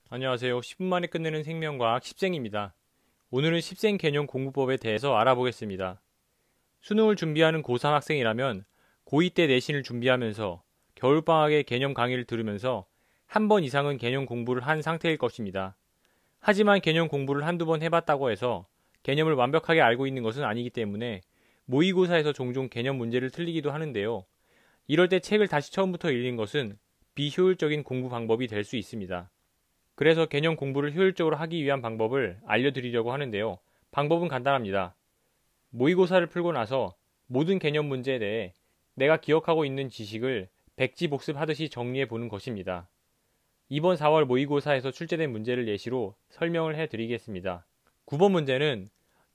안녕하세요. 10분 만에 끝내는 생명과학 10생입니다. 오늘은 10생 개념 공부법에 대해서 알아보겠습니다. 수능을 준비하는 고3 학생이라면 고2 때 내신을 준비하면서 겨울방학에 개념 강의를 들으면서 한 번 이상은 개념 공부를 한 상태일 것입니다. 하지만 개념 공부를 한두 번 해봤다고 해서 개념을 완벽하게 알고 있는 것은 아니기 때문에 모의고사에서 종종 개념 문제를 틀리기도 하는데요. 이럴 때 책을 다시 처음부터 읽는 것은 비효율적인 공부 방법이 될 수 있습니다. 그래서 개념 공부를 효율적으로 하기 위한 방법을 알려드리려고 하는데요. 방법은 간단합니다. 모의고사를 풀고 나서 모든 개념 문제에 대해 내가 기억하고 있는 지식을 백지 복습하듯이 정리해 보는 것입니다. 이번 4월 모의고사에서 출제된 문제를 예시로 설명을 해드리겠습니다. 9번 문제는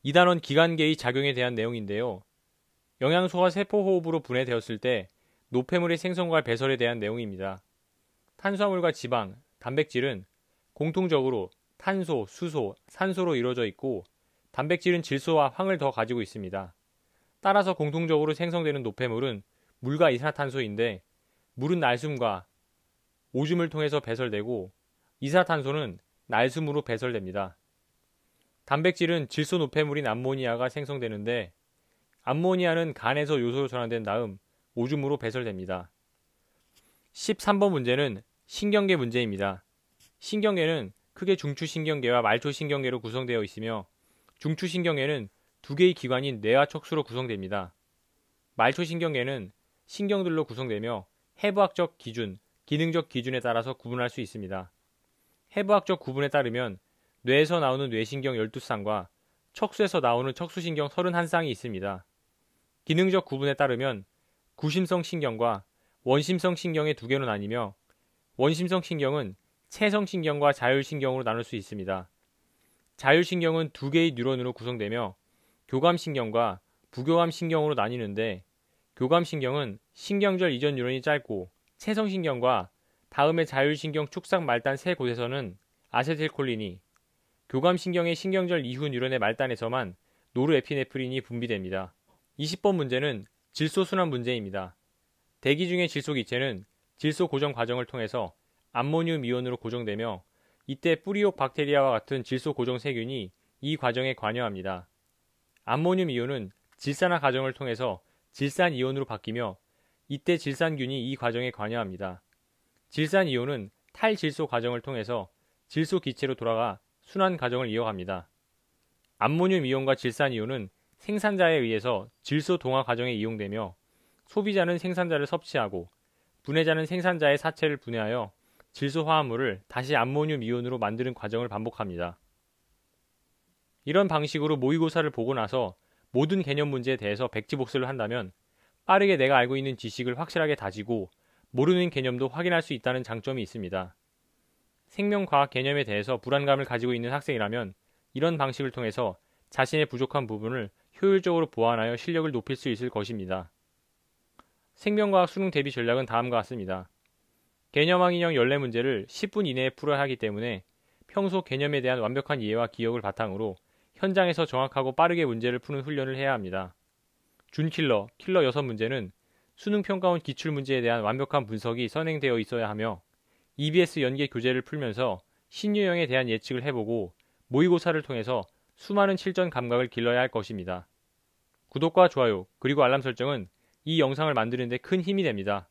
2단원 기관계의 작용에 대한 내용인데요. 영양소가 세포호흡으로 분해되었을 때 노폐물의 생성과 배설에 대한 내용입니다. 탄수화물과 지방, 단백질은 공통적으로 탄소, 수소, 산소로 이루어져 있고 단백질은 질소와 황을 더 가지고 있습니다. 따라서 공통적으로 생성되는 노폐물은 물과 이산화탄소인데 물은 날숨과 오줌을 통해서 배설되고 이산화탄소는 날숨으로 배설됩니다. 단백질은 질소 노폐물인 암모니아가 생성되는데 암모니아는 간에서 요소로 전환된 다음 오줌으로 배설됩니다. 13번 문제는 신경계 문제입니다. 신경계는 크게 중추신경계와 말초신경계로 구성되어 있으며 중추신경계는 두 개의 기관인 뇌와 척수로 구성됩니다. 말초신경계는 신경들로 구성되며 해부학적 기준, 기능적 기준에 따라서 구분할 수 있습니다. 해부학적 구분에 따르면 뇌에서 나오는 뇌신경 12쌍과 척수에서 나오는 척수신경 31쌍이 있습니다. 기능적 구분에 따르면 구심성 신경과 원심성 신경의 두 개로 나뉘며 원심성 신경은 체성신경과 자율신경으로 나눌 수 있습니다. 자율신경은 두 개의 뉴런으로 구성되며 교감신경과 부교감신경으로 나뉘는데 교감신경은 신경절 이전 뉴런이 짧고 체성신경과 다음에 자율신경 축삭 말단 세 곳에서는 아세틸콜린이 교감신경의 신경절 이후 뉴런의 말단에서만 노르에피네프린이 분비됩니다. 20번 문제는 질소순환 문제입니다. 대기 중의 질소 기체는 질소 고정 과정을 통해서 암모늄 이온으로 고정되며 이때 뿌리옥 박테리아와 같은 질소 고정 세균이 이 과정에 관여합니다. 암모늄 이온은 질산화 과정을 통해서 질산 이온으로 바뀌며 이때 질산균이 이 과정에 관여합니다. 질산 이온은 탈질소 과정을 통해서 질소 기체로 돌아가 순환 과정을 이어갑니다. 암모늄 이온과 질산 이온은 생산자에 의해서 질소 동화 과정에 이용되며 소비자는 생산자를 섭취하고 분해자는 생산자의 사체를 분해하여 질소 화합물을 다시 암모늄 이온으로 만드는 과정을 반복합니다. 이런 방식으로 모의고사를 보고 나서 모든 개념 문제에 대해서 백지복습을 한다면 빠르게 내가 알고 있는 지식을 확실하게 다지고 모르는 개념도 확인할 수 있다는 장점이 있습니다. 생명과학 개념에 대해서 불안감을 가지고 있는 학생이라면 이런 방식을 통해서 자신의 부족한 부분을 효율적으로 보완하여 실력을 높일 수 있을 것입니다. 생명과학 수능 대비 전략은 다음과 같습니다. 개념 인형 14문제를 10분 이내에 풀어야 하기 때문에 평소 개념에 대한 완벽한 이해와 기억을 바탕으로 현장에서 정확하고 빠르게 문제를 푸는 훈련을 해야 합니다. 준킬러, 킬러 6문제는 수능 평가원 기출문제에 대한 완벽한 분석이 선행되어 있어야 하며 EBS 연계 교재를 풀면서 신유형에 대한 예측을 해보고 모의고사를 통해서 수많은 실전 감각을 길러야 할 것입니다. 구독과 좋아요 그리고 알람 설정은 이 영상을 만드는 데 큰 힘이 됩니다.